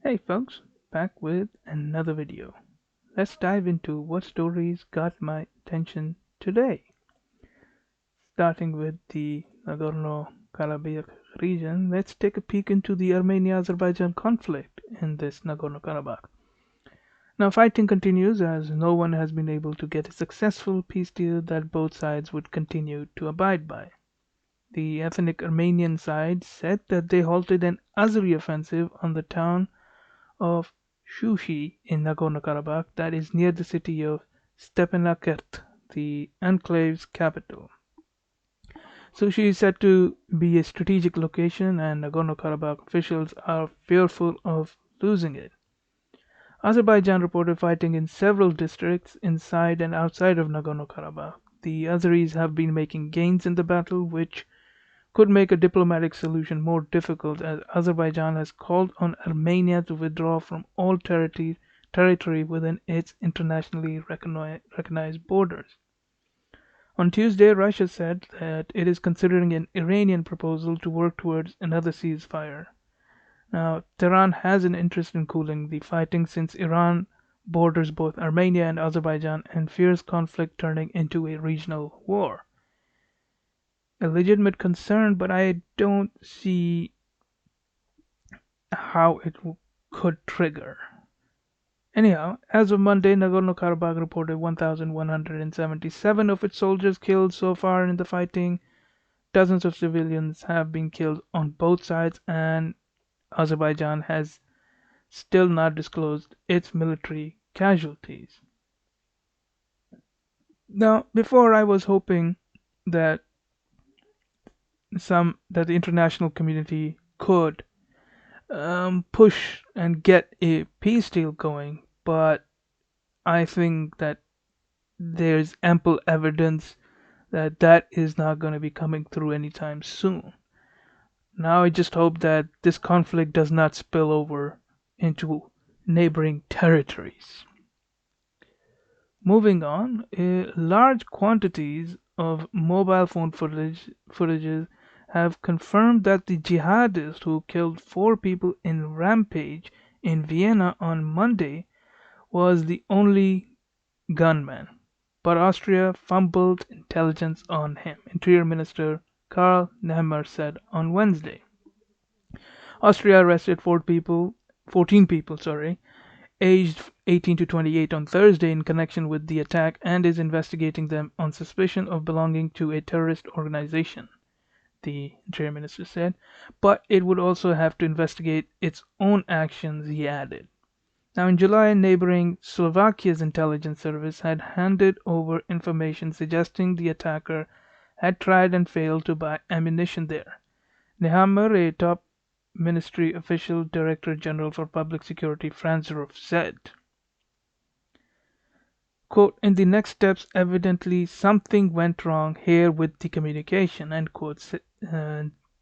Hey folks, back with another video. Let's dive into what stories got my attention today. Starting with the Nagorno-Karabakh region, let's take a peek into the Armenia-Azerbaijan conflict in this Nagorno-Karabakh. Now fighting continues as no one has been able to get a successful peace deal that both sides would continue to abide by. The ethnic Armenian side said that they halted an Azeri offensive on the town of Shushi in Nagorno-Karabakh that is near the city of Stepanakert, the enclave's capital. Shushi is said to be a strategic location and Nagorno-Karabakh officials are fearful of losing it. Azerbaijan reported fighting in several districts inside and outside of Nagorno-Karabakh. The Azeris have been making gains in the battle, which could make a diplomatic solution more difficult as Azerbaijan has called on Armenia to withdraw from all territory within its internationally recognized borders. On Tuesday, Russia said that it is considering an Iranian proposal to work towards another ceasefire. Now, Tehran has an interest in cooling the fighting since Iran borders both Armenia and Azerbaijan and fears conflict turning into a regional war. A legitimate concern, but I don't see how it could trigger. Anyhow, as of Monday, Nagorno-Karabakh reported 1,177 of its soldiers killed so far in the fighting. Dozens of civilians have been killed on both sides, and Azerbaijan has still not disclosed its military casualties. Now, before I was hoping that the international community could push and get a peace deal going, but I think that there's ample evidence that that is not going to be coming through anytime soon. Now I just hope that this conflict does not spill over into neighboring territories. Moving on, large quantities of mobile phone footages have confirmed that the jihadist who killed 4 people in rampage in Vienna on Monday was the only gunman, but Austria fumbled intelligence on him, Interior Minister Karl Nehammer said on Wednesday. Austria arrested 14 people, aged 18 to 28 on Thursday in connection with the attack and is investigating them on suspicion of belonging to a terrorist organization, the Interior Minister said, but it would also have to investigate its own actions, he added. Now, in July, neighboring Slovakia's intelligence service had handed over information suggesting the attacker had tried and failed to buy ammunition there. Nehammer, a top ministry official, Director General for Public Security, Franz Ruf, said, quote, in the next steps, evidently something went wrong here with the communication, end quote,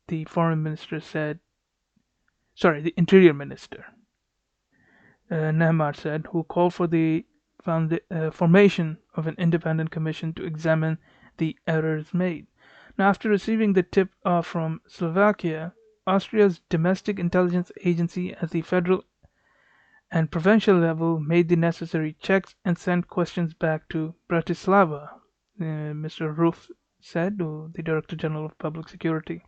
the foreign minister said, the interior minister. Nehammer said, who called for the formation of an independent commission to examine the errors made. Now, after receiving the tip from Slovakia, Austria's domestic intelligence agency at the federal and provincial level made the necessary checks and sent questions back to Bratislava, Mr. Ruf said, the Director General of Public Security.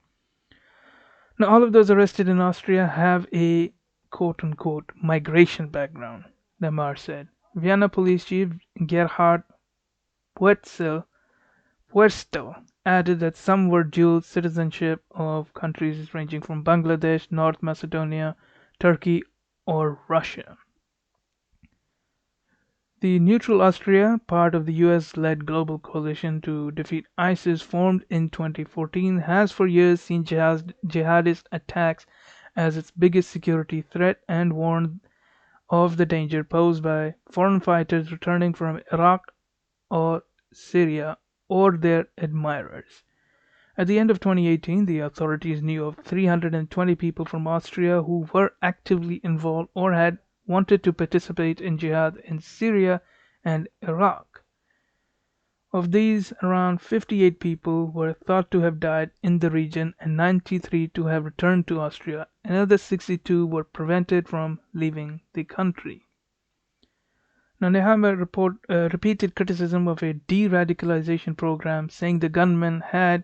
Now, all of those arrested in Austria have a quote-unquote migration background, Nehammer said. Vienna Police Chief Gerhard Puerstel added that some were dual citizenship of countries ranging from Bangladesh, North Macedonia, Turkey, or Russia. The neutral Austria, part of the US-led global coalition to defeat ISIS formed in 2014, has for years seen jihadist attacks as its biggest security threat and warned of the danger posed by foreign fighters returning from Iraq or Syria or their admirers. At the end of 2018, the authorities knew of 320 people from Austria who were actively involved or had wanted to participate in jihad in Syria and Iraq. Of these, around 58 people were thought to have died in the region and 93 to have returned to Austria. Another 62 were prevented from leaving the country. Now, Nehammer repeated criticism of a de-radicalization program, saying the gunmen had,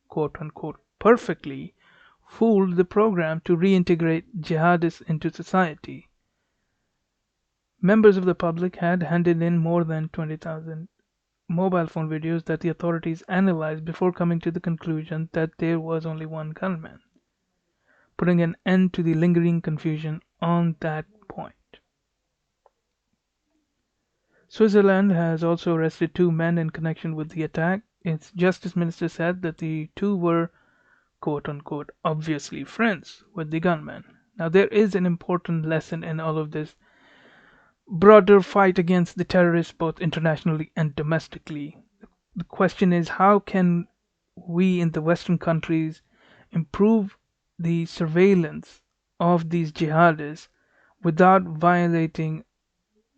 quote unquote, perfectly fooled the program to reintegrate jihadists into society. Members of the public had handed in more than 20,000 mobile phone videos that the authorities analyzed before coming to the conclusion that there was only one gunman, putting an end to the lingering confusion on that point. Switzerland has also arrested two men in connection with the attack. Its justice minister said that the two were, quote unquote, obviously friends with the gunman. Now, there is an important lesson in all of this broader fight against the terrorists, both internationally and domestically. The question is, how can we in the Western countries improve the surveillance of these jihadists without violating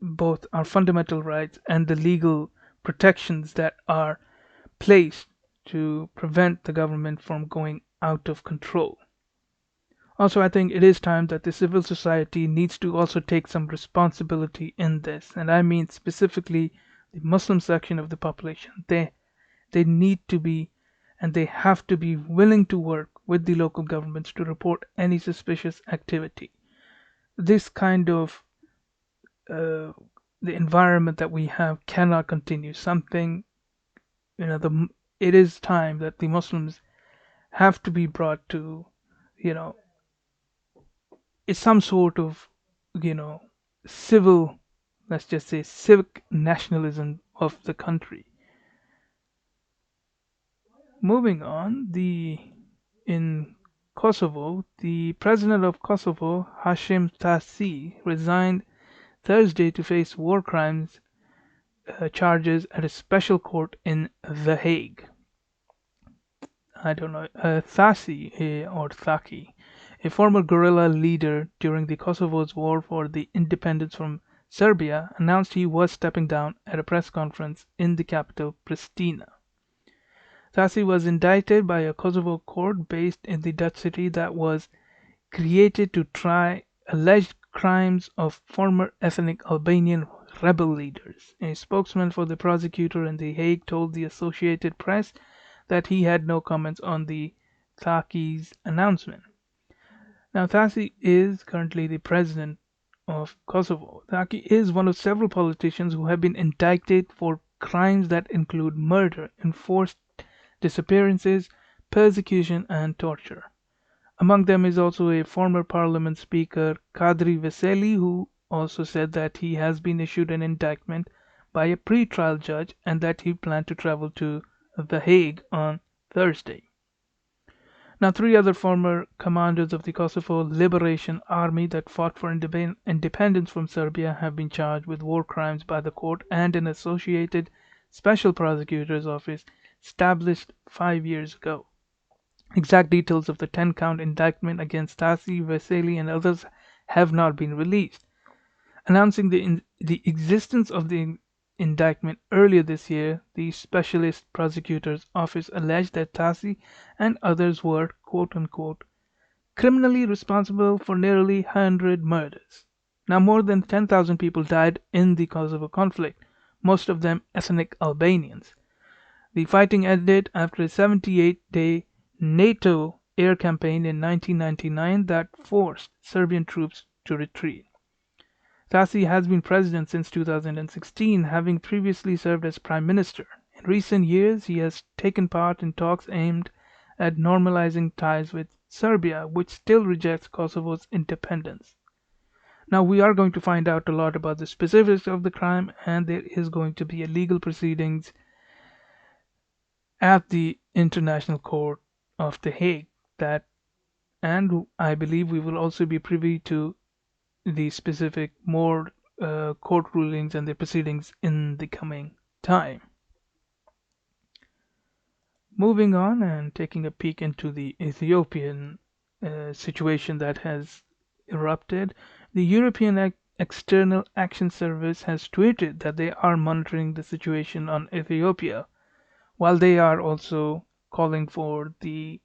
both our fundamental rights and the legal protections that are placed to prevent the government from going out of control. Also, I think it is time that the civil society needs to also take some responsibility in this, and I mean specifically the Muslim section of the population. They need to be and they have to be willing to work with the local governments to report any suspicious activity. This kind of the environment that we have cannot continue. Something, it is time that the Muslims have to be brought to, you know, it's some sort of, you know, civil, let's just say, civic nationalism of the country. Moving on, in Kosovo, the president of Kosovo, Hashim Thaci, resigned Thursday to face war crimes charges at a special court in The Hague. I don't know, Thaki, a former guerrilla leader during the Kosovo's war for the independence from Serbia, announced he was stepping down at a press conference in the capital, Pristina. Thasi was indicted by a Kosovo court based in the Dutch city that was created to try alleged crimes of former ethnic Albanian rebel leaders. A spokesman for the prosecutor in The Hague told the Associated Press that he had no comments on the Thaki's announcement. Now, Thasi is currently the president of Kosovo. Thaki is one of several politicians who have been indicted for crimes that include murder, enforced disappearances, persecution, and torture. Among them is also a former parliament speaker, Kadri Veseli, who also said that he has been issued an indictment by a pre-trial judge and that he planned to travel to The Hague on Thursday. Now, three other former commanders of the Kosovo Liberation Army that fought for independence from Serbia have been charged with war crimes by the court and an associated special prosecutor's office established 5 years ago. Exact details of the 10-count indictment against Tasi, Veseli, and others have not been released. Announcing the existence of the indictment earlier this year, the Specialist Prosecutor's Office alleged that Tasi and others were, quote unquote, criminally responsible for nearly 100 murders. Now, more than 10,000 people died in the Kosovo conflict, most of them ethnic Albanians. The fighting ended after a 78-day NATO air campaign in 1999 that forced Serbian troops to retreat. Thaci has been president since 2016, having previously served as prime minister. In recent years, he has taken part in talks aimed at normalizing ties with Serbia, which still rejects Kosovo's independence. Now, we are going to find out a lot about the specifics of the crime, and there is going to be a legal proceedings at the International Court of The Hague and I believe we will also be privy to the specific more court rulings and the proceedings in the coming time. Moving on and taking a peek into the Ethiopian situation that has erupted, the European External Action Service has tweeted that they are monitoring the situation on Ethiopia while they are also calling for the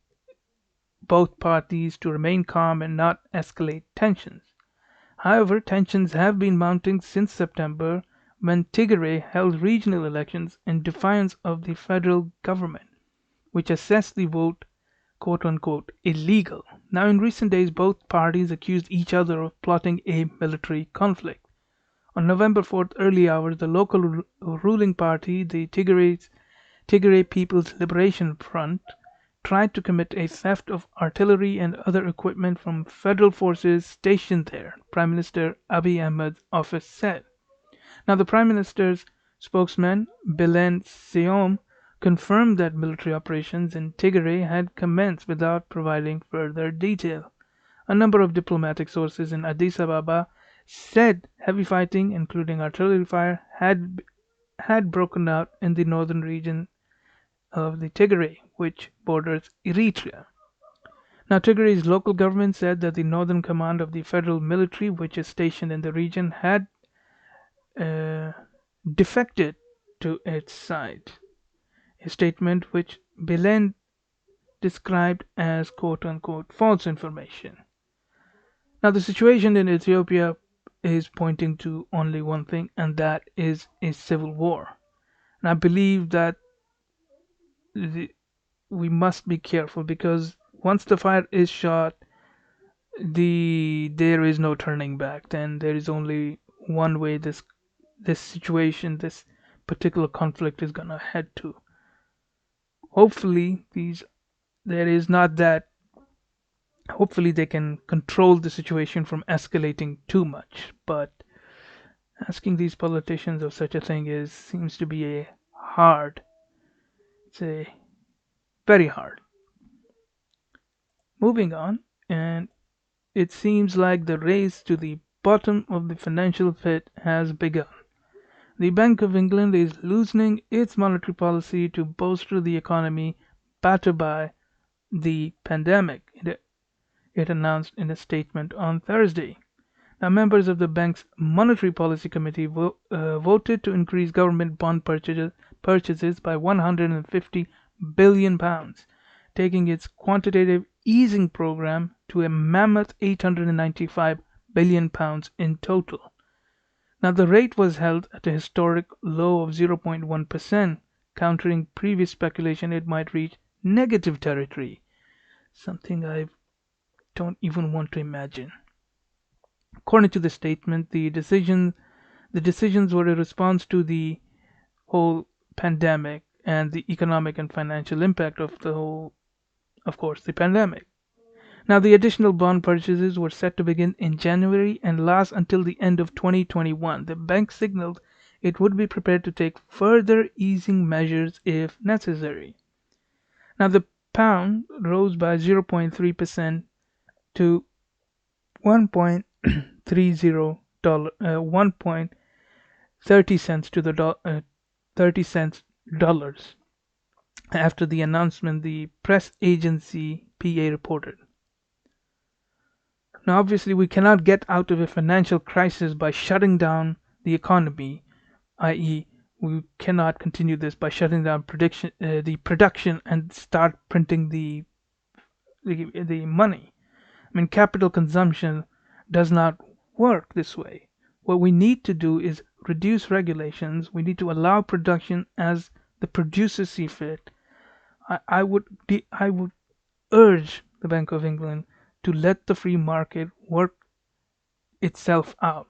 both parties to remain calm and not escalate tensions. However, tensions have been mounting since September when Tigray held regional elections in defiance of the federal government, which assessed the vote quote unquote illegal. Now, in recent days, both parties accused each other of plotting a military conflict. On November 4th, early hours, the local ruling party, the Tigray People's Liberation Front, tried to commit a theft of artillery and other equipment from federal forces stationed there, Prime Minister Abiy Ahmed's office said. Now, the Prime Minister's spokesman, Bilen Seom, confirmed that military operations in Tigray had commenced without providing further detail. A number of diplomatic sources in Addis Ababa said heavy fighting, including artillery fire, had broken out in the northern region of the Tigray, which borders Eritrea. Now, Tigray's local government said that the northern command of the federal military, which is stationed in the region, had uh, defected to its side. A statement which Bilen described as quote unquote false information. Now, the situation in Ethiopia is pointing to only one thing, and that is a civil war. And I believe that the, we must be careful because once the fire is shot, there is no turning back. Then there is only one way this situation, this particular conflict is gonna head to. Hopefully, there is not that. Hopefully, they can control the situation from escalating too much. But asking these politicians of such a thing seems to be a hard. It's a very hard. Moving on, and it seems like the race to the bottom of the financial pit has begun. The Bank of England is loosening its monetary policy to bolster the economy battered by the pandemic, it announced in a statement on Thursday. Now, members of the bank's Monetary Policy Committee voted to increase government bond purchases by £150 billion, taking its quantitative easing program to a mammoth £895 billion in total. Now, the rate was held at a historic low of 0.1%, countering previous speculation it might reach negative territory, something I don't even want to imagine. According to the statement, the decisions were a response to the whole pandemic and the economic and financial impact of the pandemic. Now, the additional bond purchases were set to begin in January and last until the end of 2021. The bank signaled it would be prepared to take further easing measures if necessary. Now, the pound rose by 0.3% to $1.30 to the 30 cents dollars after the announcement, the press agency PA reported. Now, obviously, we cannot get out of a financial crisis by shutting down the economy, i.e., we cannot continue this by shutting down the production and start printing the money. I mean, capital consumption does not work this way. What we need to do is reduce regulations. We need to allow production as the producers see fit. I would urge the Bank of England to let the free market work itself out.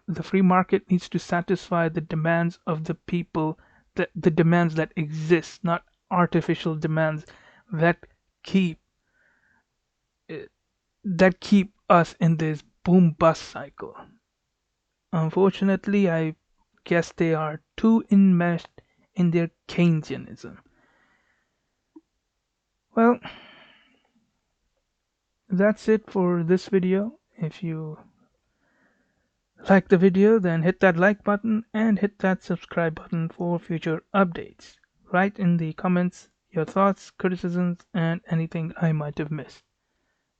The free market needs to satisfy the demands of the people, the demands that exist, not artificial demands that keep us in this boom bust cycle. Unfortunately, I guess they are too enmeshed in their Keynesianism. Well, that's it for this video. If you like the video, then hit that like button and hit that subscribe button for future updates. Write in the comments your thoughts, criticisms, and anything I might have missed.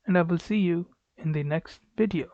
And I will see you in the next video.